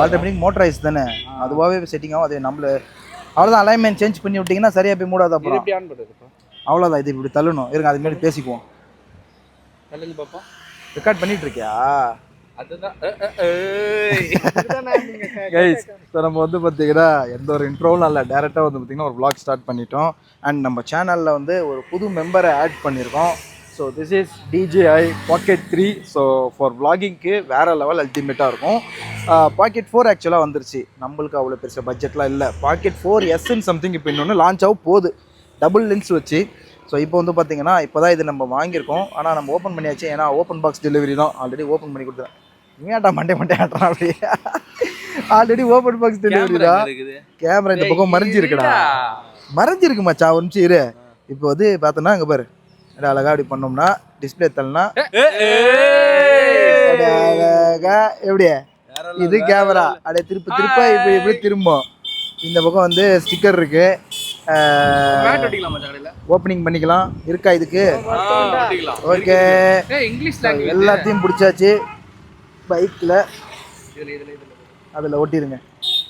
ஆல்டர்மேட்டிக் motorised தானே, அதுவாகவே setting ஆகும். அது நம்மள அவ்வளோதான், அலைன்மெண்ட் சேஞ்ச் பண்ணி விட்டிங்கன்னா சரியாக போய் மூடாது. அப்புறம் அவ்வளோதான், இது இப்படி தள்ளணும். இருங்க, அது முன்னாடி பேசிக்குவோம். ரெக்கார்ட் பண்ணிட்டு இருக்கியா? கைஸ், இப்போ நம்ம வந்து பார்த்தீங்கன்னா எந்த ஒரு இன்ட்ரோவும் இல்லை, டேரெக்டாக வந்து பார்த்தீங்கன்னா ஒரு vlog ஸ்டார்ட் பண்ணிட்டோம். அண்ட் நம்ம சேனலில் வந்து ஒரு புது மெம்பரை ஆட் பண்ணியிருக்கோம். So this is DJI Pocket 3. So for vloggingக்கு வேறு லெவல் அல்டிமேட்டாக இருக்கும். Pocket 4 ஆக்சுவலாக வந்துருச்சு, நம்மளுக்கு அவ்வளோ பெருசாக பட்ஜெட்லாம் இல்லை. Pocket 4S சம்திங் இப்போ இன்னொன்று லான்ச் ஆகும் போகுது, டபுள் லென்ஸ் வச்சு. ஸோ இப்போ வந்து பார்த்தீங்கன்னா இப்போ தான் இது நம்ம வாங்கியிருக்கோம். ஆனால் நம்ம ஓப்பன் பண்ணியாச்சு, ஏன்னா ஓப்பன் பாக்ஸ் டெலிவரி தான். ஆல்ரெடி ஓப்பன் பண்ணி கொடுத்தேன். ஏன்டா மண்டே ஆட்டுறான் அப்படி? ஆல்ரெடி ஓப்பன் பாக்ஸ் டெலிவரி தான். கேமரா இந்த பக்கம் மறைஞ்சிருக்குடா, மறைஞ்சிருக்கு மச்சா. ஒரு நிமிஷம் இரு. இப்போ வந்து பார்த்தோன்னா இங்கே பாரு, அழகா அப்படி பண்ணோம்னா டிஸ்பிளே தள்ளனா அழகா எப்படியே இது கேமரா அப்படியே திருப்ப திருப்ப இப்படி இப்படி திரும்பும். இந்த பக்கம் வந்து ஸ்டிக்கர் இருக்கு, ஓப்பனிங் பண்ணிக்கலாம். இருக்கா இதுக்கு? ஓகே, எல்லாத்தையும் பிடிச்சாச்சு. பைக்கில் அதில் ஒட்டிடுங்க,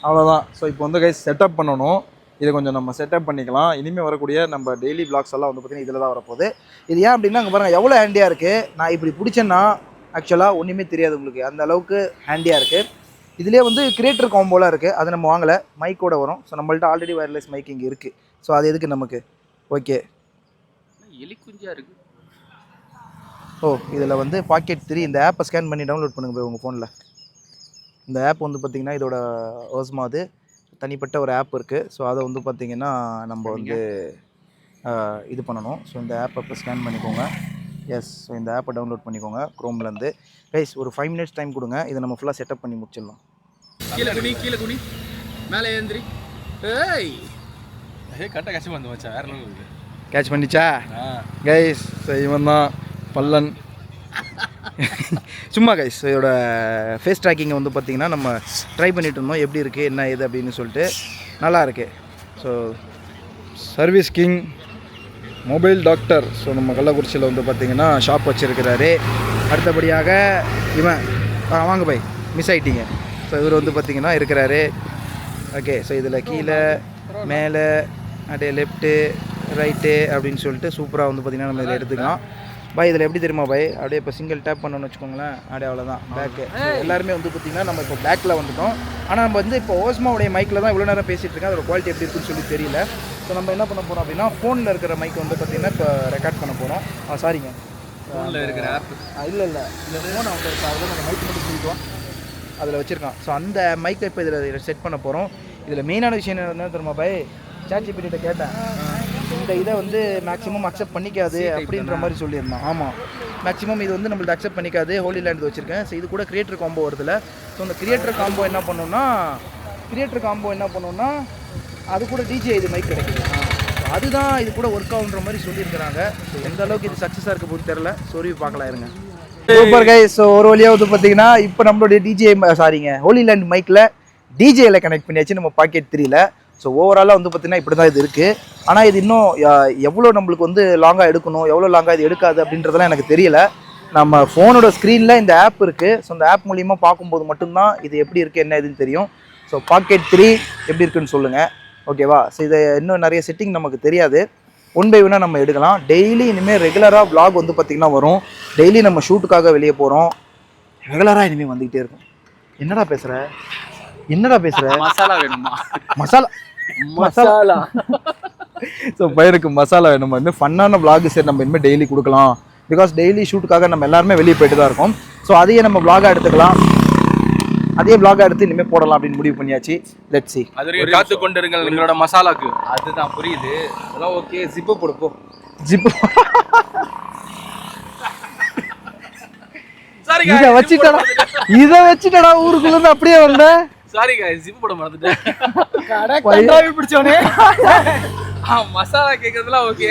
அவ்வளோதான். ஸோ இப்போ வந்து கைஸ் செட்டப் பண்ணணும். இதை கொஞ்சம் நம்ம செட்டப் பண்ணிக்கலாம். இனிமேல் வரக்கூடிய நம்ம டெய்லி vlogs எல்லாம் வந்து பார்த்திங்கன்னா இதில் தான் வரப்போகுது. இது ஏன் அப்படின்னா அங்கே பாருங்கள் எவ்வளோ ஹேண்டியாக இருக்குது. நான் இப்படி பிடிச்சேன்னா ஆக்சுவலாக ஒன்றுமே தெரியாது உங்களுக்கு, அந்த அளவுக்கு ஹேண்டியாக இருக்குது. இதிலே வந்து கிரியேட்டர் காம்போலாம் இருக்குது, அது நம்ம வாங்கலை, மைக்கோட வரும். ஸோ நம்மள்ட்ட ஆல்ரெடி வயர்லெஸ் மைக் இங்கே இருக்குது. ஸோ அது எதுக்கு நமக்கு? ஓகே, எலிக்குஞ்சாக இருக்குது. ஓ, இதில் வந்து Pocket 3 இந்த ஆப்பை ஸ்கேன் பண்ணி டவுன்லோட் பண்ணுங்க போய் உங்கள் ஃபோனில். இந்த ஆப் வந்து பார்த்திங்கன்னா இதோட ஓஸ்மா அது தனிப்பட்ட ஒரு ஆப் இருக்குது. ஸோ அதை வந்து பார்த்திங்கன்னா நம்ம வந்து இது பண்ணணும். ஸோ இந்த ஆப்பை இப்போ ஸ்கேன் பண்ணிக்கோங்க. எஸ், ஸோ இந்த ஆப்பை டவுன்லோட் பண்ணிக்கோங்க க்ரோம்லேருந்து. கைஸ் ஒரு 5 minutes டைம் கொடுங்க, இதை நம்ம ஃபுல்லாக செட்டப் பண்ணி முடிச்சிடலாம். கீழே குனி மேலே ஏந்திரி. கரெக்டாக கேட்ச் பண்ணி வச்சா வேற லெவல் கேட்ச் பண்ணிச்சா கைஸ்? ஸோ இவன் தான் பல்லன். சும்மா கைஸ், இதோட ஃபேஸ் ட்ராக்கிங்கை வந்து பார்த்திங்கன்னா நம்ம ட்ரை பண்ணிட்டு இருந்தோம், எப்படி இருக்குது என்ன இது அப்படின்னு சொல்லிட்டு. நல்லா இருக்குது. So service king mobile doctor. So நம்ம கள்ளக்குறிச்சியில் வந்து பார்த்திங்கன்னா ஷாப் வச்சுருக்கிறாரு. அடுத்தபடியாக இவன் வாங்க பை, மிஸ் ஆகிட்டீங்க. ஸோ இவர் வந்து பார்த்திங்கன்னா இருக்கிறாரு. ஓகே, ஸோ இதில் கீழே மேலே அப்படியே லெஃப்ட்டு ரைட்டு அப்படின்னு சொல்லிட்டு சூப்பராக வந்து பார்த்திங்கன்னா நம்ம இதில் எடுத்துக்கலாம். பாய் இதில் எப்படி தெரியுமா பாய், அப்படியே இப்போ சிங்கிள் டேப் பண்ணணும்னு வச்சுக்கோங்களேன், அப்படியே அவ்வளோதான் பேக்கு. எல்லாருமே வந்து பார்த்திங்கன்னா நம்ம இப்போ பேக்கில் வந்துட்டோம். ஆனால் நம்ம வந்து இப்போ ஓஸ்மாவுடைய மைக்கில் தான் இவ்வளோ நேரம் பேசிகிட்டு இருக்கேன். அதோட குவாலிட்டி எப்படி இருக்குன்னு சொல்லி தெரியல. ஸோ நம்ம என்ன பண்ண போகிறோம் அப்படின்னா ஃபோனில் இருக்கிற மைக் வந்து பார்த்திங்கன்னா இப்போ ரெக்கார்ட் பண்ண போகிறோம். சாரிங்க, ஃபோனில் இருக்கிற ஆப் இல்லை இந்த ஃபோன் அவங்க அதில் அந்த மைக் மட்டும் பிடிக்கும், அதில் வச்சுருக்கான். ஸோ அந்த மைக்கை இப்போ இதில் செட் பண்ண போகிறோம். இதில் மெயினான விஷயம் என்ன தெரியுமா பாய், ChatGPT கேட்டேன், இந்த இதை வந்து மேக்ஸிமம் அக்செப்ட் பண்ணிக்காது அப்படின்ற மாதிரி சொல்லியிருந்தான். ஆமாம், மேக்ஸிமம் இது வந்து நம்மளுக்கு அக்செப்ட் பண்ணிக்காது. ஹோலி லேண்ட் வச்சுருக்கேன். ஸோ இது கூட கிரியேட்டர் காம்போ வருதுல்ல. ஸோ அந்த கிரியேட்டர் காம்போ என்ன பண்ணோன்னா அது கூட DJI இது மைக் கிடைக்குது. அதுதான் இது கூட ஒர்க் ஆகுன்ற மாதிரி சொல்லியிருக்கிறாங்க. ஸோ எந்த அளவுக்கு இது சக்ஸஸாக இருக்க போது தெரில. ஸோ பார்க்கலாம் இருங்க. சூப்பர் கைஸ், ஸோ ஒரு வழியாக வந்து பார்த்தீங்கன்னா இப்போ நம்மளுடைய ஹோலி லேண்ட் மைக்கில் DJIயில் கனெக்ட் பண்ணியாச்சு நம்ம Pocket 3ல். ஸோ ஓவராலாக வந்து பார்த்திங்கன்னா இப்படி தான் இது இருக்குது. ஆனால் இது இன்னும் எவ்வளோ நம்மளுக்கு வந்து லாங்காக எடுக்கணும், எவ்வளோ லாங்காக இது எடுக்காது அப்படின்றதெல்லாம் எனக்கு தெரியல. நம்ம ஃபோனோட ஸ்க்ரீனில் இந்த ஆப் இருக்குது. ஸோ இந்த ஆப் மூலிமா பார்க்கும்போது மட்டும்தான் இது எப்படி இருக்குது என்ன இதுன்னு தெரியும். ஸோ Pocket 3 எப்படி இருக்குன்னு சொல்லுங்கள், ஓகேவா? ஸோ இதை இன்னும் நிறைய செட்டிங் நமக்கு தெரியாது, ஒன் பை ஒன்னாக நம்ம எடுக்கலாம். டெய்லி இனிமேல் ரெகுலராக vlog வந்து பார்த்திங்கன்னா வரும். டெய்லி நம்ம ஷூட்டுக்காக வெளியே போகிறோம், ரெகுலராக இனிமேல் வந்துக்கிட்டே இருக்கும். என்னடா பேசுகிற? மசாலா வேணுமா? மசாலா ஸோ பையனுக்கு மசாலா வேணுமா? இன்னும் ஃபன்னான vlog சரி நம்ம இனிமேல் டெய்லி கொடுக்கலாம். பிகாஸ் டெய்லி ஷூட்டுக்காக நம்ம எல்லாருமே வெளியே போயிட்டு தான் இருக்கோம். ஸோ அதையே நம்ம vlog-ஆக எடுத்துக்கலாம், அதே vlog-ஆக எடுத்து இனிமேல் போடலாம் அப்படின்னு முடிவு பண்ணியாச்சு. Let's see. அது காத்து கொண்டு இருங்கள் எங்களோட மசாலாக்கு. அதுதான் புரியுது, அதெல்லாம் ஓகே. ஜிப்பு போடுப்போ, ஜிப்பு இதை வச்சுட்டடா ஊருக்குள்ளேருந்து அப்படியே வந்தேன். சாரி गाइस, ஜிப் போட மறந்துட்டேன். கண்டாவி பிடிச்சவனே. மசாலா கேக்குறதுலாம் ஓகே,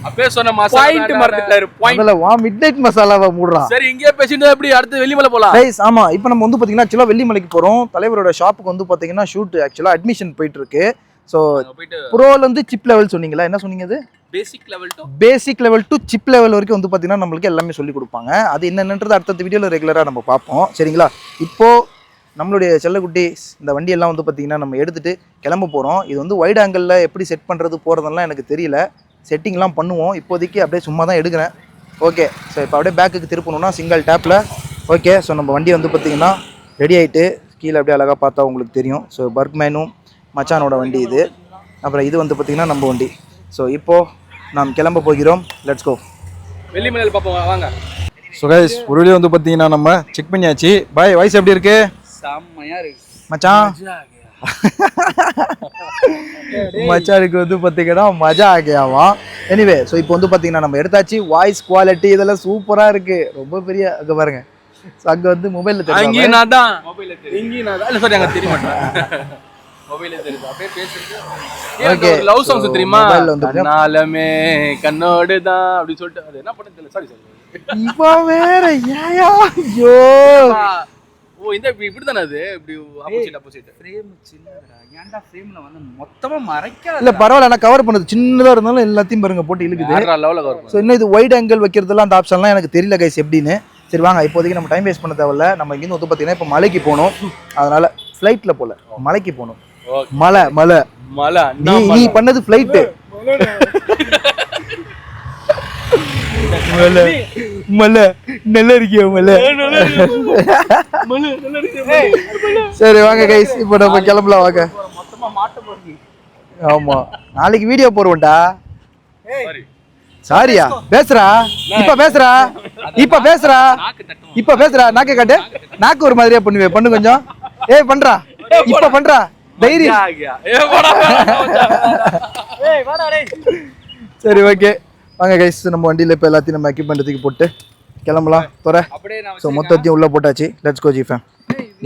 அப்பவே சொன்ன மசாலா பாயிண்ட் மறந்துட்டாரு. பாயிண்ட்ல வா மிட்நைட் மசாலாவை மூடுறா. சரி இங்கேயே பேசிட்டு எப்படி அடுத்து வெள்ளிமலை போலாம் गाइस? ஆமா, இப்போ நம்ம வந்து பாத்தீங்கன்னா ஆக்சுவலா வெள்ளிமலைக்கு போறோம். தலைவரோட ஷாப்புக்கு வந்து பாத்தீங்கன்னா ஷூட் ஆக்சுவலா அட்மிஷன் போயிட்டு இருக்கு. ஸோ ப்ரோல இருந்து சிப் லெவல் சொன்னீங்களா, என்ன சொன்னீங்க? அது basic level to chip level வரைக்கும் வந்து பார்த்தீங்கன்னா நம்மளுக்கு எல்லாமே சொல்லி கொடுப்பாங்க. அது என்னன்றது அடுத்த வீடியோவில் ரெகுலராக நம்ம பார்ப்போம், சரிங்களா? இப்போது நம்மளுடைய செல்லக்குட்டி இந்த வண்டியெல்லாம் வந்து பார்த்திங்கன்னா நம்ம எடுத்துகிட்டு கிளம்ப போகிறோம். இது வந்து வைட் ஆங்கிளில் எப்படி செட் பண்ணுறது போகிறதெல்லாம் எனக்கு தெரியல. செட்டிங்லாம் பண்ணுவோம். இப்போதைக்கு அப்படியே சும்மா தான் எடுக்கிறேன். ஓகே, ஸோ இப்போ அப்படியே பேக்குக்கு திருப்பணும்னா சிங்கிள் டேப்பில். ஓகே, ஸோ நம்ம வண்டி வந்து பார்த்திங்கன்னா ரெடி ஆகிட்டு கீழே அப்படியே அழகாக பார்த்தா உங்களுக்கு தெரியும். ஸோ பர்க்மேனும் மச்சானோட வண்டி இது. அப்புறம் இது வந்து பார்த்திங்கன்னா நம்ம வண்டி. ஸோ இப்போது நாம் கிளம்ப போகிறோம். Let's go. வெள்ளிமலையில் பார்ப்போம் வாங்க. ஸோ கைஸ், ஒரு வழியாக வந்து பார்த்தீங்கன்னா நம்ம செக் பண்ணியாச்சு. பாய், வயசு எப்படி இருக்கு செம்மையா இருக்கு மச்சான்? மச்சானுக்கு வந்து பார்த்தீங்கன்னா மஜா ஆகியாவா. எனிவே, ஸோ இப்போ வந்து பார்த்தீங்கன்னா நம்ம எடுத்தாச்சு. வாய்ஸ் குவாலிட்டி இதெல்லாம் சூப்பராக இருக்குது. ரொம்ப பெரிய அங்கே பாருங்க. ஸோ அங்கே வந்து மொபைலில் தெரியும். அங்கேயும் நான் தான் இங்கேயும் நான் தான். இல்லை சாரி, அங்கே தெரிய மாட்டேன். மொபைலில் தெரியுது. அப்படியே பேசுறது. ஓகே, லவ் சாங்ஸ் தெரியுமா? நாலமே கண்ணோடு தான் அப்படி சொல்லிட்டு அது என்ன பண்ண தெரியல. Sorry sorry. இப்போ வேற ஏயா? ஐயோ, ஓ இந்த இப்படி தானே அது இப்படி ஆப்போசிட் ஃப்ரேம் சின்னதுடா. ஏன்டா ஃப்ரேம்ல வந்து மொத்தமா மறைக்காத. இல்ல பரவாயில்ல, நான் கவர் பண்ணது சின்னதா இருந்தாலும் எல்லாத்தையும் பாருங்க போட்டு இழுக்குது. வேற லெவல்ல கவர் பண்ணு. சோ இன்னும் இது வைட் ஆங்கிள் வைக்கிறதெல்லாம் அந்த ஆப்ஷன்லாம் எனக்கு தெரியல கைஸ் எப்படின்னு. சரி வாங்க, இப்போதைக்கு நம்ம டைம் வேஸ்ட் பண்ண தேவையில்ல. நம்ம இங்க வந்து பாத்தீங்கன்னா இப்போ மலைக்கு போகணும். அதனால ஃப்ளைட்ல போல மலைக்கு போகணும். மலை மலை மலை. நீ பண்ணது ஃப்ளைட். மலை மலை நல்லா இருக்கியா மலை? சரி வாங்க கைஸ், இப்போ நம்ம கிளம்பலாம் வாங்க. ஆமா, நாளைக்கு வீடியோ போடுவோம்டா. சாரியா பேசுறா? இப்ப பேசுறா, இப்ப பேசுறா, இப்ப பேசுறா. நாக்க காட்டு. நாக்கு ஒரு மாதிரியா பண்ணுவே. பண்ணு கொஞ்சம். ஏய் பண்றா, இப்ப பண்றா. தைரியம். சரி ஓகே வாங்க கைஸ், நம்ம வண்டியில் இப்போ எல்லாத்தையும் நம்ம எக்யூப்மெண்ட் தூக்கி போட்டு கிளம்பலாம். துறை. ஸோ மொத்தத்தையும் உள்ளே போட்டாச்சு. லெட்ஸ் கோ ஜிஃபேம்.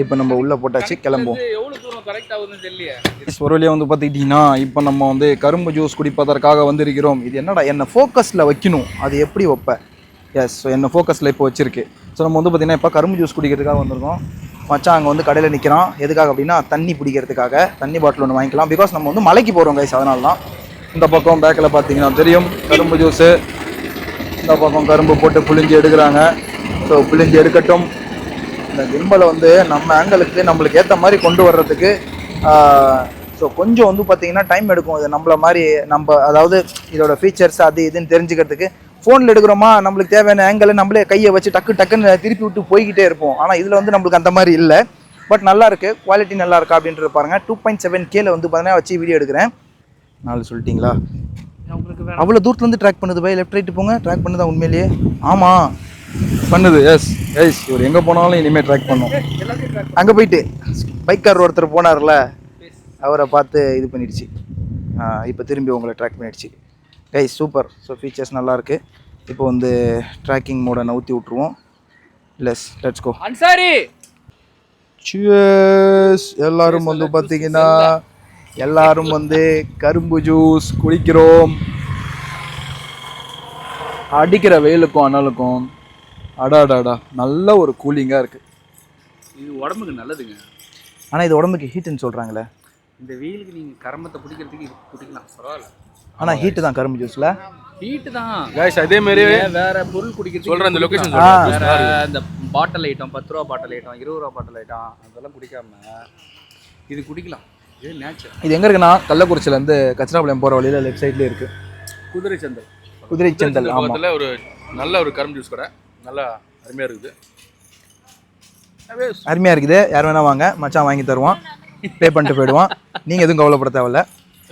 இப்போ நம்ம உள்ளே போட்டாச்சு, கிளம்புவோம். ஒரு வழியாக வந்து பார்த்துக்கிட்டிங்கன்னா இப்போ நம்ம வந்து கரும்பு ஜூஸ் குடிப்பதற்காக வந்திருக்கிறோம். இது என்னடா என்னை ஃபோக்கஸில் வைக்கணும், அது எப்படி வைப்பேன்? எஸ், ஸோ என்னை ஃபோக்கஸில் இப்போ வச்சிருக்கு. ஸோ நம்ம வந்து பார்த்திங்கன்னா இப்போ கரும்பு ஜூஸ் குடிக்கிறதுக்காக வந்திருக்கோம். மச்சான் அங்கே வந்து கடையில் நிற்கிறான். எதுக்காக அப்படின்னா தண்ணி பிடிக்கிறதுக்காக. தண்ணி பாட்டில் ஒன்று வாங்கிக்கலாம். பிகாஸ் நம்ம வந்து மலைக்கு போகிறோம் கைஸ், அதனால தான். இந்த பக்கம் பேக்கில் பார்த்தீங்கன்னா தெரியும் கரும்பு ஜூஸு. இந்த பக்கம் கரும்பு போட்டு புளிஞ்சு எடுக்கிறாங்க. ஸோ புளிஞ்சு எடுக்கட்டும். இந்த கிம்பலை வந்து நம்ம ஆங்கிளுக்கு நம்மளுக்கு ஏற்ற மாதிரி கொண்டு வர்றதுக்கு ஸோ கொஞ்சம் வந்து பார்த்திங்கன்னா டைம் எடுக்கும். இது நம்மள மாதிரி நம்ம அதாவது இதோட ஃபீச்சர்ஸ் அது இதுன்னு தெரிஞ்சுக்கிறதுக்கு ஃபோனில் எடுக்கிறோமா, நம்மளுக்கு தேவையான ஆங்கிளை நம்மளே கையை வச்சு டக்குன்னு திருப்பி விட்டு போய்கிட்டே இருப்போம். ஆனால் இதில் வந்து நம்மளுக்கு அந்த மாதிரி இல்லை. பட் நல்லா இருக்குது, குவாலிட்டி நல்லா இருக்கா அப்படின்றது பாருங்கள். 2.7K வந்து பார்த்தீங்கன்னா வச்சு வீடியோ எடுக்கிறேன். 4 சொல்லிட்டீங்களா? அவ்வளோ தூரத்துலேருந்து ட்ராக் பண்ணுது பை. லெஃப்ட் ரைட்டு போங்க. ட்ராக் பண்ணுதா உண்மையிலேயே? ஆமாம் பண்ணுது. எஸ் எஸ், இவர் எங்கே போனாலும் இனிமேல் ட்ராக் பண்ணும். அங்கே போயிட்டு பைக்கார் ஒருத்தர் போனார்ல, அவரை பார்த்து இது பண்ணிடுச்சு. இப்போ திரும்பி உங்களை ட்ராக் பண்ணிடுச்சு. Guys super. ஸோ ஃபீச்சர்ஸ் நல்லாயிருக்கு. இப்போ வந்து ட்ராக்கிங் மோடை நவுத்தி விட்ருவோம். Let's go. அன்சாரி சியர்ஸ். எல்லாரும் வந்து பார்த்தீங்கன்னா எல்லாரும் வந்து கரும்பு ஜூஸ் குடிக்கிறோம். அடிக்கிற வெயிலுக்கும் அனலுக்கும் அடாடாடா நல்ல ஒரு கூலிங்காக இருக்குது. இது உடம்புக்கு நல்லதுங்க. ஆனால் இது உடம்புக்கு ஹீட்டுன்னு சொல்கிறாங்களே. இந்த வெயிலுக்கு நீங்கள் கரும்பத்தை பிடிக்கிறதுக்கு இது குடிக்கலாம், பரவாயில்ல. ஆனால் ஹீட்டு தான் கரும்பு ஜூஸில். ஹீட்டு தான் கைஸ். அதே மாதிரி வேற பொருள் குடிக்கிறது சொல்கிறேன். அந்த லொக்கேஷன் சொல்கிறேன். இந்த பாட்டில் ஐட்டம் 10 ரூபா பாட்டில் ஐட்டம் 20 ரூபா பாட்டில் ஐட்டம் அதெல்லாம் குடிக்காம இது குடிக்கலாம். இது நேச்சர். இது எங்கே இருக்குன்னா கள்ளக்குறிச்சியிலேருந்து கச்சிராபாளையம் போகிற வழியில் லெஃப்ட் சைட்லேயே இருக்குது. குதிரை சந்தல். ஆமாம், ஒரு நல்ல ஒரு கரும்பு ஜூஸ் கடை. நல்லா அருமையாக இருக்குது. அருமையாக இருக்குது. யார் வேணா வாங்க, மச்சான் வாங்கி தருவான். பே பண்ணிட்டு போயிடுவான். நீங்கள் எதுவும் கவலைப்பட தேவையில்ல.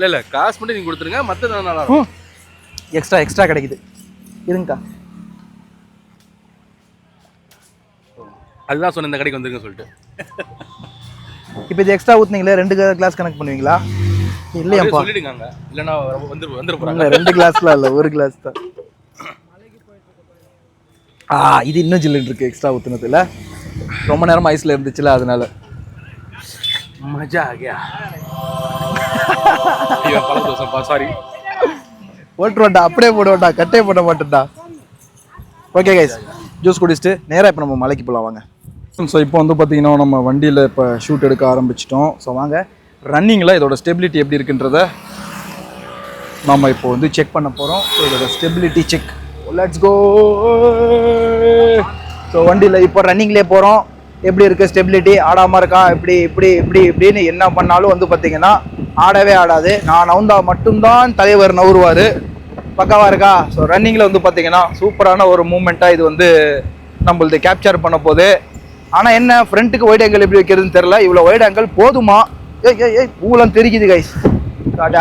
இல்லை காசு மட்டும் நீங்கள் கொடுத்துருங்க, மற்றது நல்லா இருக்கும். எக்ஸ்ட்ரா கிடைக்குது. இருங்கக்கா. அதுதான் சொன்ன இந்த கடைக்கு வந்துருங்க சொல்லிட்டு. இப்போ இது எக்ஸ்ட்ரா ஊற்றுனீங்களே 2 கிளாஸ் கணக்கு பண்ணுவீங்களா? இல்லையாப்பா சொல்லிடுங்க. இல்லைன்னா வந்துரு போகிறாங்க. 2 கிளாஸ்லாம் இல்லை, 1 கிளாஸ் தான். இது இன்னும் ஜில்லுன்னு இருக்குது எக்ஸ்ட்ரா ஊற்றுனதுல. ரொம்ப நேரம் ஐஸில் இருந்துச்சுல அதனால. மஜா ஆகியா. சாரி போட்டுருவான்டா, அப்படியே போடுவான்டா, கட்டே போட மாட்டேன்டா. ஓகே கைஸ், ஜூஸ் குடிச்சிட்டு நேராக இப்போ நம்ம மலைக்கு போகலாம் வாங்க. ஸோ இப்போ வந்து பார்த்தீங்கன்னா நம்ம வண்டியில் இப்போ ஷூட் எடுக்க ஆரம்பிச்சிட்டோம். ஸோ வாங்க, ரன்னிங்கில் இதோட ஸ்டெபிலிட்டி எப்படி இருக்குன்றத நம்ம இப்போ வந்து செக் பண்ண போகிறோம். ஸோ இதோட stability check. Let's go. So வண்டியில் இப்போ ரன்னிங்லேயே போகிறோம். எப்படி இருக்குது ஸ்டெபிலிட்டி, ஆடாமல் இருக்கா, இப்படின்னு என்ன பண்ணாலும் வந்து பார்த்தீங்கன்னா ஆடவே ஆடாது. நான் நவுந்தா மட்டும்தான் தலைவர் நவுருவார். பக்காவாக இருக்கா? ஸோ ரன்னிங்கில் வந்து பார்த்தீங்கன்னா சூப்பரான ஒரு மூமெண்ட்டாக இது வந்து நம்மளது கேப்சர் பண்ண போகுது. ஆனால் என்ன, ஃப்ரண்ட்டுக்கு ஒயிட் ஆங்கிள் எப்படி வைக்கிறதுன்னு தெரில. இவ்வளோ ஒயிட் ஆங்கிள் போதுமா? பூலாம் தெரிக்குது கைஸ்.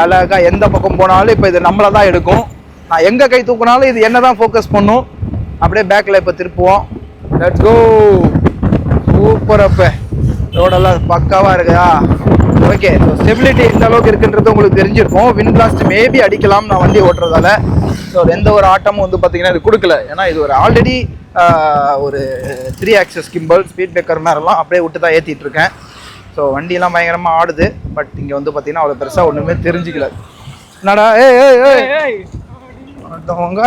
அழகா எந்த பக்கம் போனாலும் இப்போ இது நம்மளை தான் எடுக்கும். நான் எங்கே கை தூக்கினாலும் இது என்ன தான் ஃபோக்கஸ் பண்ணும். அப்படியே பேக்கில் இப்போ திருப்புவோம். Let's go. சூப்பர். அப்போ ரோடெல்லாம் பக்காவாக இருக்குதா? ஓகே. ஸோ ஸ்டெபிலிட்டி எந்த அளவுக்கு இருக்குன்றது உங்களுக்கு தெரிஞ்சிருக்கும். வின் பிளாஸ்ட் மேபி அடிக்கலாம் நான் வண்டி ஓட்டுறதால. ஸோ எந்த ஒரு ஆட்டமும் வந்து பார்த்தீங்கன்னா இது கொடுக்கல. ஏன்னா இது ஒரு ஆல்ரெடி ஒரு 3 ஆக்சஸ் கிம்பல் ஸ்பீட் பிரேக்கர் மேலாம் அப்படியே விட்டு தான் ஏற்றிட்டு இருக்கேன். ஸோ வண்டியெல்லாம் பயங்கரமாக ஆடுது. பட் இங்கே வந்து பார்த்தீங்கன்னா அவ்வளோ பெருசாக ஒன்றுமே தெரிஞ்சிக்கல. என்னடா அவங்க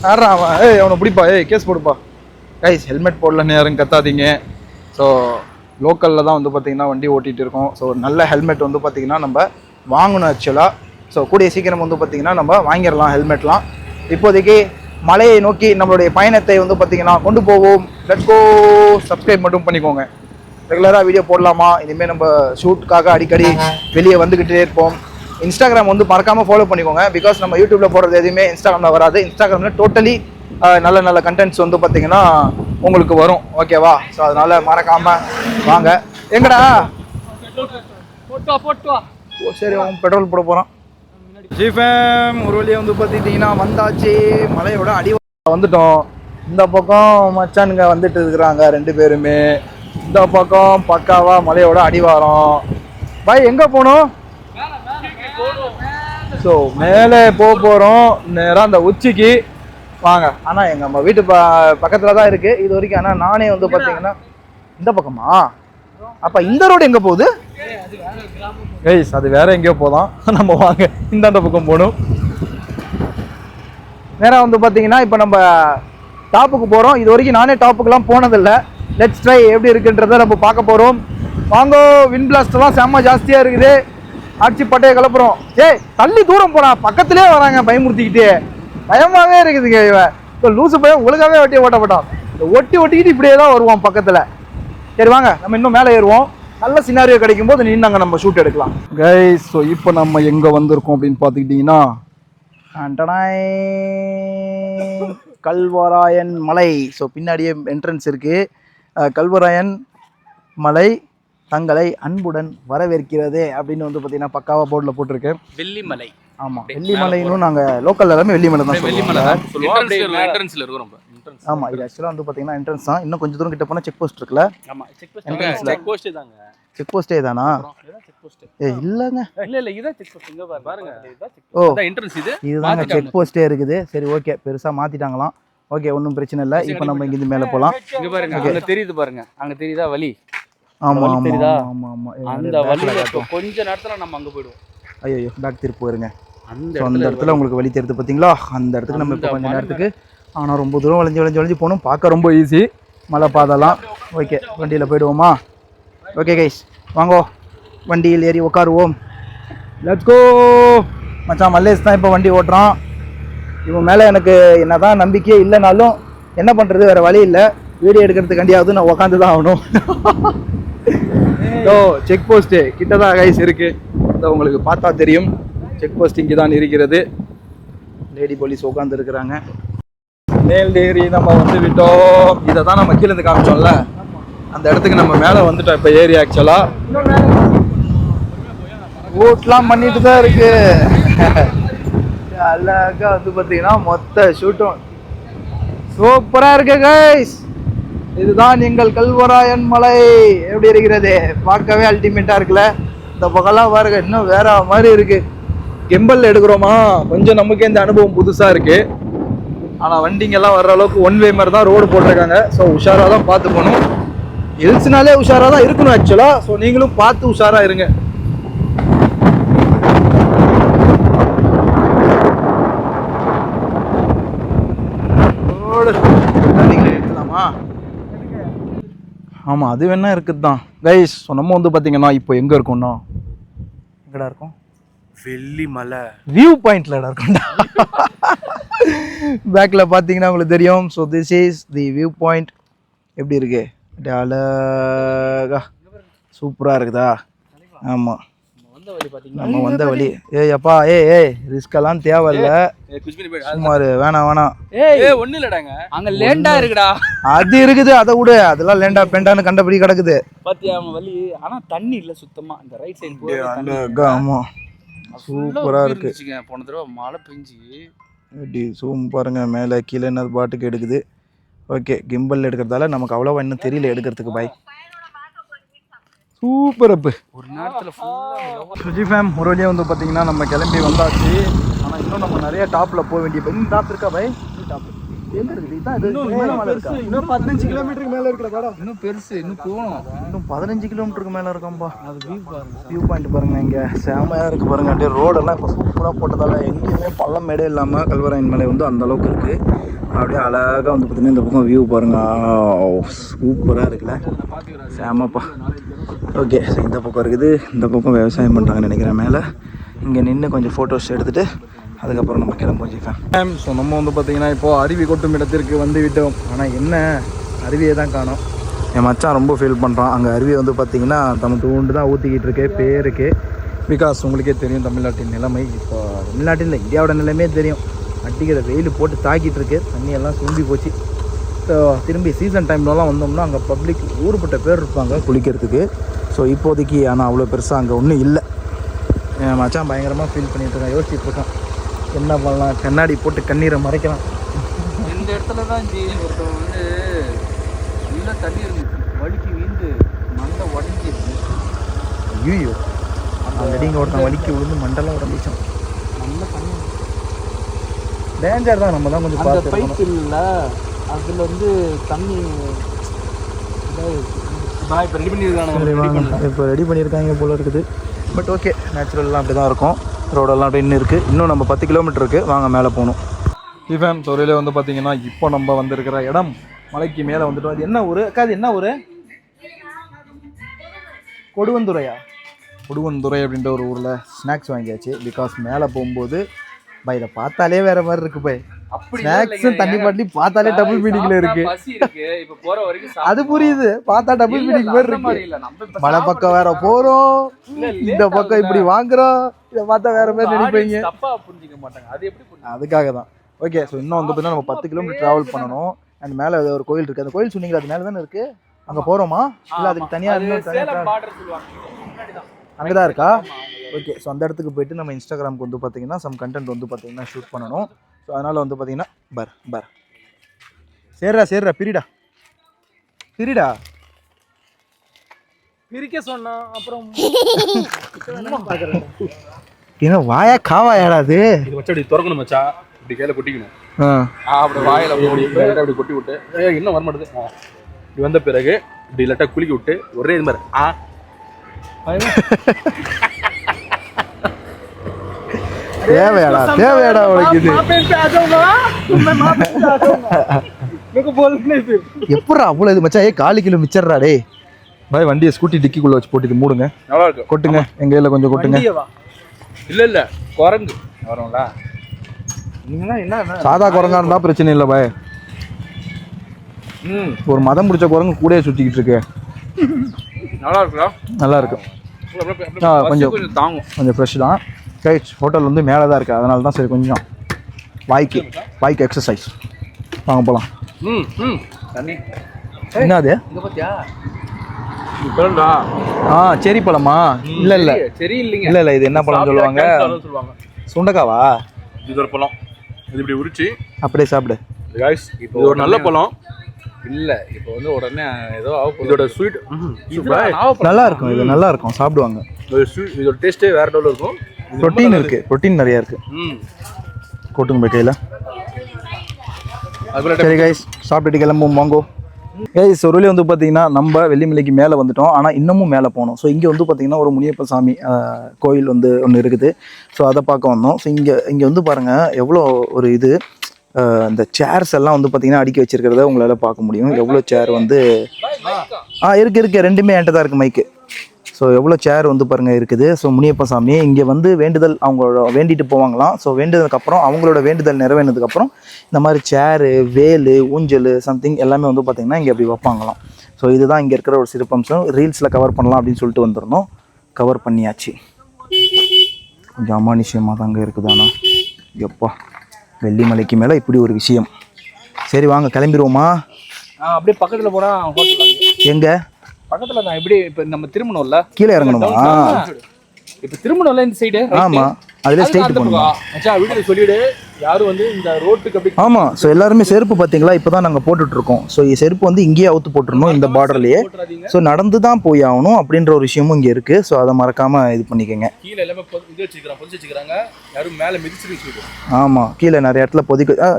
யாரா அவன்? அவனை பிடிப்பா, கேஸ் போடுப்பா. கைஸ் ஹெல்மெட் போடலன்னு யாரும் கத்தாதீங்க. ஸோ லோக்கலில் தான் வந்து பார்த்திங்கன்னா வண்டி ஓட்டிகிட்டு இருக்கோம். ஸோ நல்ல ஹெல்மெட் வந்து பார்த்திங்கன்னா நம்ம வாங்கணும் ஆக்சுவலாக. ஸோ கூடிய சீக்கிரம் வந்து பார்த்திங்கன்னா நம்ம வாங்கிடலாம் ஹெல்மெட்லாம். இப்போதைக்கு மலையை நோக்கி நம்மளுடைய பயணத்தை வந்து பார்த்திங்கன்னா கொண்டு போவோம். Let's go. சப்ஸ்கிரைப் மட்டும் பண்ணிக்கோங்க. ரெகுலராக வீடியோ போடலாமா? இனிமேல் நம்ம ஷூட்டுக்காக அடிக்கடி வெளியே வந்துக்கிட்டே இருப்போம். இன்ஸ்டாகிராம் வந்து மறக்காமல் ஃபாலோ பண்ணிக்கோங்க. பிகாஸ் நம்ம யூடியூப்பில் போடுறது எதுவுமே இன்ஸ்டாகிராமில் வராது. இன்ஸ்டாகிராமில் டோட்டலி நல்ல நல்ல கண்டென்ட்ஸ் வந்து பார்த்தீங்கன்னா உங்களுக்கு வரும். ஓகேவா? ஸோ அதனால் மறக்காமல் வாங்க. எங்கடா சரி அவன் பெட்ரோல் போட போகிறான். ஜிஃபேம் ஒரு வழியாக வந்து பார்த்துக்கிட்டிங்கன்னா வந்தாச்சு. மலையோட அடி வந்துட்டோம். இந்த பக்கம் மச்சானுங்க வந்துட்டு இருக்கிறாங்க 2 பேருமே. இந்த பக்கம் பக்காவா மலையோட அடிவாரம். பாய் எங்கே போகணும்? ஸோ மேலே போகிறோம் நேராக அந்த உச்சிக்கு வாங்க. ஆனால் நம்ம வீட்டு பக்கத்தில் தான் இருக்குது இது வரைக்கும். ஆனால் நானே வந்து பார்த்தீங்கன்னா இந்த பக்கமா? அப்போ இந்த ரோடு எங்கே போகுது? கைஸ் அது வேற எங்கேயோ போதான். நம்ம வாங்க இந்த பக்கம் போகணும். நேராக வந்து பார்த்தீங்கன்னா இப்போ நம்ம டாப்புக்கு போகிறோம். இது வரைக்கும் நானே டாப்புக்கெலாம் போனதில்லை. லெட்ஸ் ட்ரை எப்படி இருக்குன்றதை நம்ம பார்க்க போகிறோம். வாங்கோ. வின் பிளாஸ்ட்லாம் செம்ம ஜாஸ்தியாக இருக்குது. அடிச்சு பட்டையை கிளப்புறோம். தள்ளி தூரம் போனா பக்கத்திலே வராங்க பயமுறுத்திக்கிட்டே. பயமாகவே இருக்குதுங்க. இவன் இப்போ லூசு பயம் ஒழுங்காகவே ஓட்டப்பட்டான். ஒட்டிக்கிட்டு இப்படியே தான் வருவான் பக்கத்தில். சரி வாங்க நம்ம இன்னும் மேலே ஏறுவோம். நல்ல சினாரியோ கிடைக்கும் போது நின்னாங்க நம்ம ஷூட் எடுக்கலாம். கைஸ் ஸோ இப்போ நம்ம எங்கே வந்திருக்கோம் அப்படின்னு பார்த்துக்கிட்டிங்கன்னா கல்வராயன் மலை. ஸோ பின்னாடியே என்ட்ரன்ஸ் இருக்குது. கல்வராயன் மலை தங்களை அன்புடன் வரவேற்கிறது அப்படின்னு வந்து பார்த்தீங்கன்னா பக்காவாக போர்டில் போட்டிருக்கேன். வெள்ளிமலை. ஆமாம் வெள்ளிமலைன்னு நாங்கள் லோக்கல் எல்லாமே வெள்ளிமலை தான் சொல்லுவோம். ஆமாம் இது ஆக்சுவலாக வந்து பார்த்தீங்கன்னா என்ட்ரன்ஸ் தான். இன்னும் கொஞ்சம் தூரம் கிட்ட போனால் செக் போஸ்ட் இருக்குல்ல? செக் போஸ்டே தானா? இல்லைங்க ஓ இதுதாங்க செக் போஸ்டே இருக்குது. சரி ஓகே பெருசாக மாற்றிட்டாங்களாம். ஓகே ஒன்றும் பிரச்சனை இல்லை. இப்போ நம்ம இங்கேருந்து மேலே போகலாம். தெரியுது பாருங்க, அங்கே தெரியுதா வழி? ஆமாம் தெரியுதா? ஆமாம் ஆமாம் அந்த வழியில கொஞ்ச நேரத்தில் நம்ம அங்கே போயிடுவோம். ஐயோ பேக் திருப்பி போயிருங்க. அந்த இடத்துல உங்களுக்கு வழி தெரியுது பார்த்தீங்களா? அந்த இடத்துக்கு நம்ம இப்போ கொஞ்சம் நேரத்துக்கு ஆனால் ரொம்ப தூரம் வளைஞ்சு போகணும். பார்க்க ரொம்ப ஈஸி மலை பாதெல்லாம். ஓகே வண்டியில் போயிடுவோமா? ஓகே கைஸ் வாங்கோ வண்டியில் ஏறி உட்காருவோம். Let's go. மச்சான் மல்லேஷ் தான் இப்போ வண்டி ஓட்டுறான். இவன் மேலே எனக்கு என்ன தான் நம்பிக்கையே இல்லைனாலும் என்ன பண்ணுறது, வேறு வழி இல்லை. வீடியோ எடுக்கிறதுக்காண்டியாவது நான் உட்காந்து தான் ஆகணும். ஓ செக் போஸ்ட்டு கிட்ட தான் கைஸ் இருக்குது. உங்களுக்கு பார்த்தா தெரியும் செக் போஸ்ட் இங்கே தான் இருக்கிறது. லேடி போலீஸ் உட்காந்து இருக்கிறாங்க. மேல் ஏறி நம்ம வந்து விட்டோம். இதை தான் நம்ம கீழே இருந்து காமிச்சோம்ல அந்த இடத்துக்கு நம்ம மேலே வந்துட்டோம். இப்போ ஏறி ஆக்சுவலாக ஓட்லாம் பண்ணிட்டு தான் இருக்கு. அழகா வந்து பார்த்தீங்கன்னா மொத்த ஷூட்டும் சூப்பராக இருக்கு கைஸ். இதுதான் எங்கள் கல்வராயன் மலை. எப்படி இருக்கிறது? பார்க்கவே அல்டிமேட்டாக இருக்குல்ல? இந்த பக்கம்லாம் பாருங்க இன்னும் வேற மாதிரி இருக்கு. கெம்பல் எடுக்கிறோமா கொஞ்சம் நமக்கு இந்த அனுபவம் புதுசாக இருக்கு. ஆனால் வண்டிங்கெல்லாம் வர்ற அளவுக்கு ஒன் வே மாதிரி தான் ரோடு போட்டிருக்காங்க. ஸோ உஷாராக தான் பார்த்து போகணும். ஹில்ஸ்னாலே உஷாராக தான் இருக்கணும் ஆக்சுவலாக. ஸோ நீங்களும் பார்த்து உஷாராக இருங்க. எடுக்கலாமா? ஆமாம் அது வேணா இருக்குது தான் கைஸ். ஸோ நம்ம வந்து பார்த்தீங்கன்னா இப்போ எங்கே இருக்கோம்னா எங்கடா இருக்கோம்? வெள்ளிமலை வியூ பாயிண்ட்ல இருக்கும்டா. பேக்கில் பார்த்தீங்கன்னா உங்களுக்கு தெரியும். So this is the view point. எப்படி இருக்கு? அப்படியே அழகா சூப்பராக இருக்குதா? ஆமாம், நம்ம வந்த வழி. ஏய் அப்பா, ஏய் ரிஸ்கெல்லாம் தேவையில்ல. சுமார் வேணாம். ஏய் ஒண்ணு இல்லடாங்க, அங்க லேண்டா இருக்குடா. அது இருக்குது, அதை விடு. அதெல்லாம் லேண்டா பெண்டான்னு கண்டபடி கிடக்குது. பாத்தியா வழி? ஆனா தண்ணி இல்ல சுத்தமா. இந்த ரைட் சைடு ஆமா, சூப்பரா இருக்கு. போன தடவை மழை பெஞ்சு அப்படி சூம் பாருங்க, மேலே கீழே என்ன பாட்டுக்கு எடுக்குது. ஓகே, கிம்பல் எடுக்கிறதால நமக்கு அவ்வளோவா இன்னும் தெரியல எடுக்கிறதுக்கு. பாய், சூப்பர் அப்பு. ஒரு நேரத்தில் சுஜி ஃபேம் ஒரு வழியாக வந்து பார்த்தீங்கன்னா நம்ம கிளம்பி வந்தாச்சு. ஆனால் இன்னும் நம்ம நிறைய டாப்பில் போக வேண்டிய. இன்னும் டாப் இருக்கா பாய்? டாப் எங்கே இருக்குது? இதுதான் இன்னும் 15 கிலோமீட்டருக்கு மேலே இருக்கிற படம். இன்னும் பெருசு, இன்னும் போகணும். இன்னும் 15 கிலோமீட்டருக்கு மேலே இருக்கோம்பா. அது வியூ பாயிண்ட் பாருங்கள், இங்கே செமையாக இருக்குது பாருங்கள். அப்படியே ரோடெல்லாம் இப்போ சூப்பராக போட்டதால் எங்கேயுமே பள்ளம் மேடே இல்லாமல் கல்வராயன் மலை வந்து அந்தளவுக்கு இருக்குது. அப்படியே அழகாக வந்து பார்த்தீங்கன்னா இந்த பக்கம் வியூ பாருங்கள், சூப்பராக இருக்குல்ல, செமப்பா. ஓகே, ஸோ இந்த பக்கம் இருக்குது, இந்த பக்கம் விவசாயம் பண்ணுறாங்கன்னு நினைக்கிறேன். மேலே இங்கே நின்று கொஞ்சம் ஃபோட்டோஸ் எடுத்துகிட்டு அதுக்கப்புறம் நம்ம கிளம்ப வச்சுக்கேன். ஸோ நம்ம வந்து பார்த்திங்கன்னா இப்போது அருவி கொட்டும் இடத்திற்கு வந்து விட்டோம். ஆனால் என்ன, அருவியை தான் காணோம். என் மச்சான் ரொம்ப ஃபீல் பண்ணுறான். அங்கே அருவி வந்து பார்த்திங்கன்னா நம்ம தூண்டு தான் ஊற்றிக்கிட்டு இருக்கு பேருக்கு. பிகாஸ் உங்களுக்கே தெரியும் தமிழ்நாட்டின் நிலைமை. இப்போ தமிழ்நாட்டில் இல்லை, இந்தியாவோட நிலைமையே தெரியும். அடிக்கிற வெயில் போட்டு தாக்கிட்டு இருக்கு, தண்ணியெல்லாம் சுண்டி போச்சு. ஸோ திரும்பி சீசன் டைம்லலாம் வந்தோம்னா அங்கே பப்ளிக் ஊருப்பட்ட பேர் இருப்பாங்க குளிக்கிறதுக்கு. ஸோ இப்போதைக்கு ஆனால் அவ்வளோ பெருசாக அங்கே ஒன்றும் இல்லை. என் மச்சான் பயங்கரமாக ஃபீல் பண்ணிட்டு இருக்கான், யோசிச்சுட்டு இருக்கான் என்ன பண்ணலாம். கண்ணாடி போட்டு கண்ணீரை மறைக்கலாம். இந்த இடத்துல தான் ஒருத்தவங்க வந்து நல்லா தண்ணி இருந்துச்சு, வலிக்கு வீந்து மண்டை உடஞ்சிருக்கு. ஐயோ, ஆல்ரெடி இங்கே ஒருத்தன் வலிக்கு விழுந்து மண்டெல்லாம் உடஞ்சிச்சோம். நல்ல தண்ணி டேஞ்சர் தான், நம்ம தான் கொஞ்சம் பார்த்து பைப் இல்லை அதில் வந்து தண்ணி இப்போ ரெடி பண்ணியிருக்காங்க போல இருக்குது. பட் ஓகே, நேச்சுரல்லாம் அப்படி தான் இருக்கும். ரோடெல்லாம் அப்படி இன்னும் இருக்குது. இன்னும் நம்ம 10 கிலோமீட்டர் இருக்குது, வாங்க மேலே போகணும். இஃபேம் துறையில் வந்து பார்த்திங்கன்னா இப்போ நம்ம வந்திருக்கிற இடம் மலைக்கு மேலே வந்துட்டோம். அது என்ன ஊர் அக்கா? அது என்ன ஊர்? கொடுவந்துறையா? கொடுவந்துறை அப்படின்ற ஒரு ஊரில் ஸ்நாக்ஸ் வாங்கியாச்சு. பிகாஸ் மேலே போகும்போது பை இதை பார்த்தாலே வேற மாதிரி இருக்கு பை. ஸ்நாக்ஸும் தண்ணி பாட்டி பார்த்தாலே டபுள் மீனிங்ல இருக்கு. அது புரியுது, பார்த்தா டபுள் மீனிங் மாதிரி இருக்கு. மலை பக்கம் வேற போறோம், இந்த பக்கம் இப்படி வாங்குறோம், இதை பார்த்தா வேற மாதிரி நினைப்பீங்க. அதுக்காக தான். ஓகே, ஸோ இன்னும் வந்து பார்த்தீங்கன்னா நம்ம 10 கிலோமீட்டர் ட்ராவல் பண்ணணும். அண்ட் மேலே ஒரு கோயில் இருக்குது. அந்த கோயில் சொன்னீங்களா, அது மேலே தானே இருக்குது. அங்கே போகிறோமா இல்லை அதுக்கு தனியாக இன்னும் அங்கே தான் இருக்கா? ஓகே, ஸோ அந்த இடத்துக்கு போய்ட்டு நம்ம இன்ஸ்டாகிராமுக்கு வந்து பார்த்தீங்கன்னா சம் கண்டென்ட் வந்து பார்த்தீங்கன்னா ஷூட் பண்ணணும். ஸோ அதனால் வந்து பார்த்தீங்கன்னா பர் சரிடா பிரிடா பிரிக்க சொன்னா அப்புறம் ஏன்னா வாயா காவா ஏடாது இது வச்சு அப்படி திறக்கணும் மச்சா, இப்படி கையில் கொட்டிக்கணும். அப்படி வாயில் அப்படி கொட்டி விட்டு இன்னும் வர மாட்டேது. இப்படி வந்த பிறகு இப்படி இல்லாட்டா குளிக்க விட்டு ஒரே இது மாதிரி தேவையாடா உனக்கு இது? எப்படா அவ்வளோ இது மச்சா? 4 கிலோ மிச்சர்றா டே. பாய் வண்டியை ஸ்கூட்டி டிக்கிக்குள்ள வச்சு போட்டு மூடுங்க. நல்லா இருக்கு, கொட்டுங்க எங்க கையில கொஞ்சம் கொட்டுங்க. இல்ல குரங்கு வரும்ல, நீங்க என்ன சாதா குரங்கா இருந்தா பிரச்சனை இல்லை பாய். ஒரு மதம் பிடிச்ச குரங்கு கூட சுத்திக்கிட்டு இருக்கு. நல்லா இருக்குல்ல? நல்லா இருக்கு, கொஞ்சம் தாங்கும், கொஞ்சம் ஃப்ரெஷ் தான். ரைட், ஹோட்டல் வந்து மேலே தான் இருக்குது, அதனால தான் சரி கொஞ்சம் வாய்க்கு எக்ஸசைஸ். வாங்க போகலாம். என்ன அது? செரி பழமா? இல்லை சரி இல்லைங்க, இல்லை இது என்ன பழம் சொல்லுவாங்க? சுண்டக்காவா? இது ஒரு பழம், இது இப்படி உரிச்சு அப்படியே சாப்பிடு. இப்போ ஒரு நல்ல பழம் இல்லை, இப்போ வந்து உடனே ஏதோ இதோட ஸ்வீட் நல்லா இருக்கும். இது நல்லா இருக்கும், சாப்பிடுவாங்க. இதோட டேஸ்ட்டே வேற லெவலில் இருக்கும். ப்ரோட்டீன் இருக்கு, ப்ரோட்டீன் நிறைய இருக்கு. கொட்டுங்க போய் கையில். சரி கைஸ், சாப்பிட்டுட்டு கிளம்பும் வாங்கோ. கைஸ் ஒரு வழி வந்து பார்த்தீங்கன்னா நம்ம வெள்ளிமலைக்கு மேலே வந்துட்டோம். ஆனால் இன்னமும் மேலே போகணும். ஸோ இங்கே வந்து பார்த்தீங்கன்னா ஒரு முனியப்ப சாமி கோயில் வந்து ஒன்று இருக்குது. ஸோ அதை பார்க்க வந்தோம். ஸோ இங்கே வந்து பாருங்கள் எவ்வளோ ஒரு இது, இந்த சேர்ஸ் எல்லாம் வந்து பார்த்தீங்கன்னா அடுக்கி வச்சிருக்கிறத உங்களால் பார்க்க முடியும். எவ்வளோ சேர் வந்து இருக்கு ரெண்டுமே என்கிட்ட தான் இருக்குது மைக்கு. ஸோ ஸோ எவ்வளோ சேர் வந்து பாருங்கள் இருக்குது. ஸோ முனியப்ப சாமி இங்கே வந்து வேண்டுதல் அவங்க வேண்டிட்டு போவாங்களாம். ஸோ வேண்டுதலுக்கப்புறம் அவங்களோட வேண்டுதல் நிறைவேறினதுக்கப்புறம் இந்த மாதிரி சேரு, வேலு, ஊஞ்சல் சம்திங் எல்லாமே வந்து பார்த்திங்கன்னா இங்கே அப்படி வைப்பாங்களாம். ஸோ இதுதான் இங்கே இருக்கிற ஒரு சிறப்பம்சம். ரீல்ஸில் கவர் பண்ணலாம் அப்படின்னு சொல்லிட்டு வந்துருந்தோம், கவர் பண்ணியாச்சு. கொஞ்சம் அமானுஷ்யமாக தாங்க இருக்குதாண்ணா. எப்பா வெள்ளிமலைக்கு மேலே இப்படி ஒரு விஷயம். சரி வாங்க கிளம்பிடுவோமா? அப்படியே பக்கத்தில் போனால் ஹோட்டல் எங்கே பக்கத்தில் தான். எப்படி இப்போ நம்ம திருமணம்ல கீழே இறங்கணுமா? இப்போ திருமணம்ல இந்த சைடு. ஆமாம், அதில் ஸ்ட்ரெயிட் பண்ணுவோம். மச்சான் வீட்டில் சொல்லிவிடு யாரும் வந்து இந்த ரோட்டுக்கு அப்படி. ஆமாம். ஸோ எல்லாருமே செருப்பு பார்த்தீங்களா இப்போ தான் நாங்கள் போட்டுட்ருக்கோம். ஸோ செருப்பு வந்து இங்கேயே அவுத்து போட்டுருணும் இந்த பார்டர்லேயே. ஸோ நடந்து தான் போய் ஆகணும் அப்படின்ற ஒரு விஷயமும் இங்கே இருக்குது. ஸோ அதை மறக்காமல் இது பண்ணிக்கோங்க. கீழே எல்லாமே இது வச்சுக்கிறாங்க, பொதிச்சு வச்சுக்கிறாங்க, யாரும் மேலே மிதிச்சு வச்சுருக்கோம். ஆமாம், கீழே நிறைய இடத்துல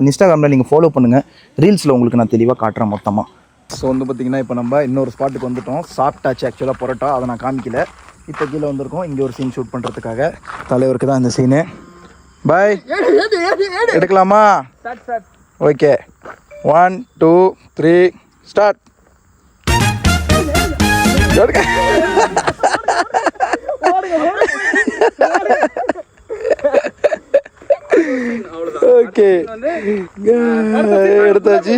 இன்ஸ்டாகிராமில் நீங்கள் ஃபாலோ பண்ணுங்கள், ரீல்ஸில் உங்களுக்கு நான் தெளிவாக காட்டுறேன் மொத்தமாக. ஸோ வந்து பார்த்திங்கன்னா இப்போ நம்ம இன்னொரு ஸ்பாட்டுக்கு வந்துட்டோம். சாப்பிட்டாச்சு ஆக்சுவலாக பரோட்டா, அதை நான் காமிக்கல. இப்போ கீழே வந்திருக்கோம் இங்கே ஒரு சீன் ஷூட் பண்ணுறதுக்காக. தலைவருக்கு தான் இந்த சீனு. பாய், எடுக்கலாமா? Okay, 1 2 3 start. ஓகே, எடுத்தாச்சு.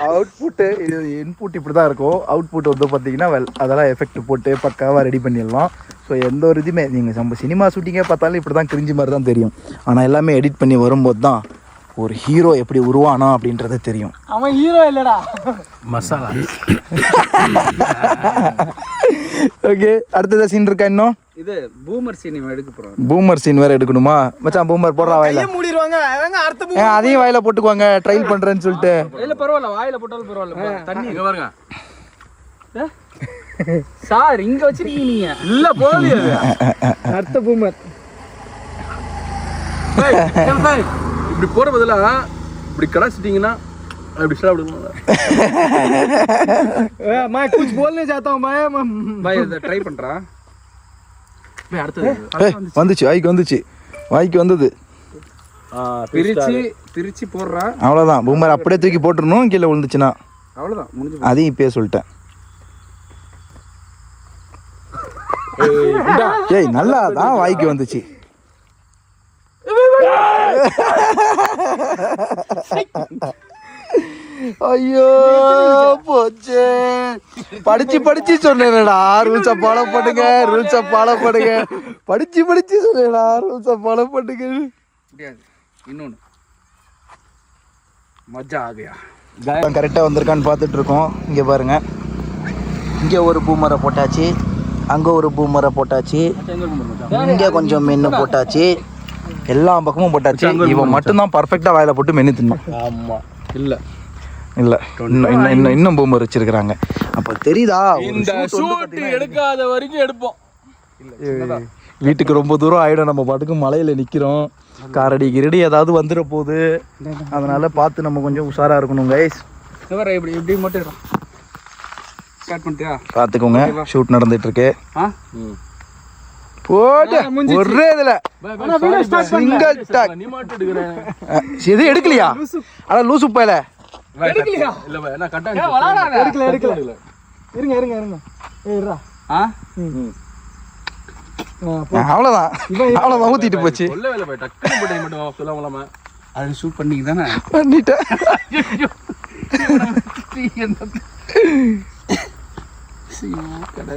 அவுட்புட்டு இது இன்புட் இப்படி தான் இருக்கும். அவுட்புட் வந்து பார்த்தீங்கன்னா அதெல்லாம் எஃபெக்ட் போட்டு பக்காவாக ரெடி பண்ணிடலாம். ஸோ எந்த ஒரு இதுவுமே நீங்கள் நம்ம சினிமா ஷூட்டிங்கே பார்த்தாலும் இப்படி தான் கிரிஞ்சு மாதிரி தான் தெரியும். ஆனால் எல்லாமே எடிட் பண்ணி வரும்போது தான் ஒரு ஹீரோ எப்படி உருவானா அப்படின்றது தெரியும். அவன் ஹீரோ இல்லடா, மசாலா. ஓகே, அடுத்தது சீன் இருக்கா இன்னும்? இது பூமர் சீன் எடுக்க போறோம். பூமர் சீன் வேற எடுக்கணுமா? மச்சான் பூமர் போடுறா வாயில. மூடிடுவாங்க அடுத்த பூமர். அதையும் வாயில போட்டுக்குவாங்க ட்ரைல் பண்றேன்னு சொல்லிட்டு. இல்ல பரவாயில்ல, வாயில போட்டாலும் பரவாயில்ல. தண்ணி இங்க பாருங்க சார், இங்க வச்சிருக்கீங்க நீங்க. இல்ல போகலையே அடுத்த பூமர். இப்படி போற பதிலா இப்படி கடாச்சிட்டீங்கன்னா அப்படி சாப்பிடுங்க. मैं कुछ बोलने चाहता हूं भाई इधर ट्राई பண்றா. भाई அடுத்து வந்துச்சு, வாய்க்கு வந்தது. பிரிச்சு போடுறா. அவ்வளவுதான், பூமர் அப்படியே தூக்கி போட்டுறணும். கீழே விழுந்துச்சுன்னா அவ்வளவுதான், முடிஞ்சு. அதையும் இப்பயே சொல்லிட்டேன். ஏய் நல்லா தான் வாய்க்கு வந்துச்சு. ஐயோ போச்சே, படிச்சு சொன்னேடா ரூல்ஸை ஃபாலோ பண்ணுங்க, படிச்சு சொன்னேடா ரூல்ஸை ஃபாலோ பண்ணுங்க. முடியாது, இன்னொன்று மஜா ஆகையா. கரெக்டாக வந்திருக்கான்னு பார்த்துட்டு இருக்கோம். இங்கே பாருங்க, இங்கே ஒரு பூமரை போட்டாச்சு, அங்கே ஒரு பூமரை போட்டாச்சு, இங்கே கொஞ்சம் மென்று போட்டாச்சு, எல்லா பக்கமும் போட்டாச்சு. இவன் மட்டும்தான் பர்ஃபெக்டாக வாயில போட்டு மென்று தின்னான். ஆமாம், இல்லை இன்னும் பூமர் வச்சிருக்கிறாங்க. அப்போ தெரியுதா, இந்த ஷூட் எடுக்காத வரைக்கும் எடுப்போம். வீட்டுக்கு ரொம்ப தூரம் ஆகிடும், நம்ம பாட்டுக்கு மலையில் நிற்கிறோம், காரடி கிரடி ஏதாவது வந்துட போகுது. அதனால பார்த்து நம்ம கொஞ்சம் உஷாராக இருக்கணும் கைஸ். இப்படி மட்டும் ஸ்டார்ட் பண்ணிட்டியா? பார்த்துக்கோங்க, ஷூட் நடந்துட்டு இருக்கு. போடு ஒரே இதுல சிங்கிள் டாக். இது எடுக்கலையா? அட லூசு பையல, எடுக்கலையா? இல்ல பை, நான் கட்ட எடுக்கல. இருங்க. ஏய்டா. அவ்வளவுதான் ஊத்திட்டு போச்சு. சொல்ல வேலை பை, டக்குனு போட்டே மட்டும் சொல்லாமலாமா. அது ஷூட் பண்ணீங்க தானே? பண்ணிட்டேன்.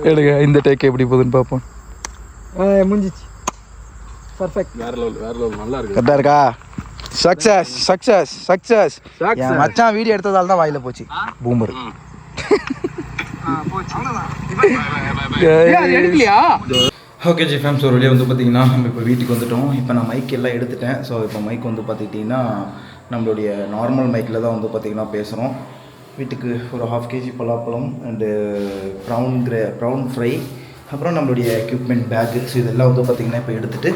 எடுங்க, இந்த டேக் எப்படி போகுதுன்னு பார்ப்போம். முடிஞ்சிச்சு, பர்ஃபெக்ட். வேற லெவல் நல்லா இருக்கு. கரெக்டா இருக்கா? சக்சஸ். என் மச்சான் வீடியோ எடுத்ததால தான் வாயில போச்சு boomer. Okay ji fam, so வெளியே வந்து பார்த்தீங்கன்னா நம்ம இப்போ வீட்டுக்கு வந்துட்டோம். இப்போ நான் மைக் எல்லாம் எடுத்துட்டேன். ஸோ இப்போ மைக் வந்து பார்த்துக்கிட்டிங்கன்னா நம்மளுடைய நார்மல் மைக்கில் தான் வந்து பார்த்திங்கன்னா பேசுகிறோம். வீட்டுக்கு ஒரு 1/2 kg பலாப்பழம் அண்டு ப்ரௌன் ஃப்ரை, அப்புறம் நம்மளுடைய எக்யூப்மெண்ட் பேக்கு. ஸோ இதெல்லாம் வந்து பார்த்திங்கன்னா இப்போ எடுத்துகிட்டு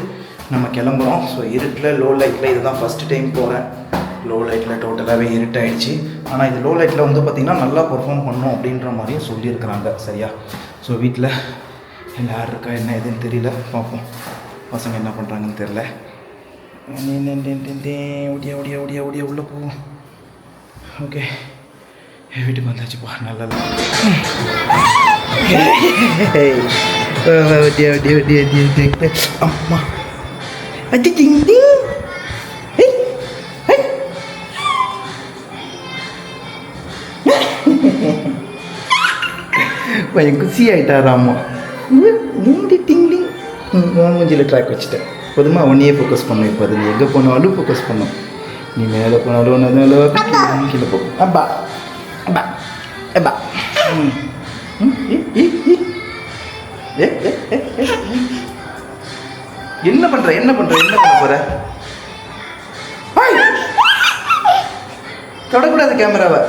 நம்ம கிளம்புறோம். ஸோ இருட்டில் லோ லைட்டில் இதுதான் ஃபஸ்ட்டு டைம் போகிறேன். லோ லைட்டில் டோட்டலாகவே இருட்டாயிடுச்சு. ஆனால் இது லோ லைட்டில் வந்து பார்த்திங்கன்னா நல்லா பெர்ஃபார்ம் பண்ணணும் அப்படின்ற மாதிரியும் சொல்லியிருக்கிறாங்க. சரியா? ஸோ வீட்டில் இல்லை யார் இருக்கா என்ன எதுன்னு தெரியல, பார்ப்போம். பசங்க என்ன பண்ணுறாங்கன்னு தெரில. ஒடியா உள்ளே போவோம். ஓகே வீட்டுக்கு வந்தாச்சுப்பா நல்லா அம்மா அது டிங் டிங் கொஞ்சம் குசி ஆகிட்டாராம்மா டிங் டிங் மூஞ்சியில் ட்ராக் வச்சுட்டேன் போதுமா ஒன்றையே ஃபோக்கஸ் பண்ணும் இப்போ அது நீ எங்கே போனாலும் ஃபோக்கஸ் பண்ணும் நீ மேலே போனாலும் கீழே போ அப்பா அப்பா அப்பா என்ன பண்ற என்ன பண்ண போற தொடக்கூடாது கேமராவை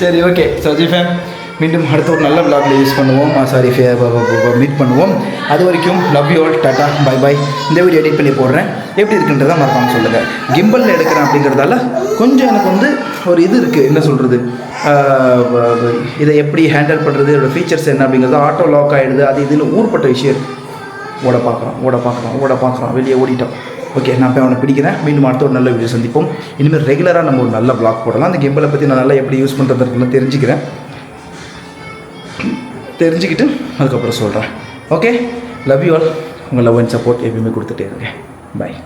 சரி ஓகே சஜி ஃபேம் மீண்டும் அடுத்த ஒரு நல்ல vlogல யூஸ் பண்ணுவோம் சாரி மீட் பண்ணுவோம் அது வரைக்கும் love you all tata bye bye இந்த வீடியோ எடிட் பண்ணி போடுறேன் எப்படி இருக்குன்றதை மறக்காமல் சொல்லுங்கள் கிம்பலில் எடுக்கிறேன் அப்படிங்கிறதால கொஞ்சம் எனக்கு வந்து ஒரு இது இருக்குது என்ன சொல்கிறது இதை எப்படி ஹேண்டில் பண்ணுறது இதோட ஃபீச்சர்ஸ் என்ன அப்படிங்கிறது ஆட்டோ லாக் ஆகிடுது அது இதுன்னு ஊர்பட்ட விஷயம் ஓட பார்க்குறான் வெளியே ஓடிட்டோம் ஓகே நான் போய் அவனை பிடிக்கிறேன் மீண்டும் அடுத்த ஒரு நல்ல வீடியோ சந்திப்போம் இனிமேல் ரெகுலராக நம்ம ஒரு நல்ல vlog போடலாம் அந்த கிம்பலை பற்றி நான் நல்லா எப்படி யூஸ் பண்ணுறதுன்னு தெரிஞ்சுக்கிட்டு அதுக்கப்புறம் சொல்கிறேன் ஓகே லவ் யூ ஆல் உங்கள் லவ் அண்ட் சப்போர்ட் எப்பயுமே கொடுத்துட்டே இருங்க பாய்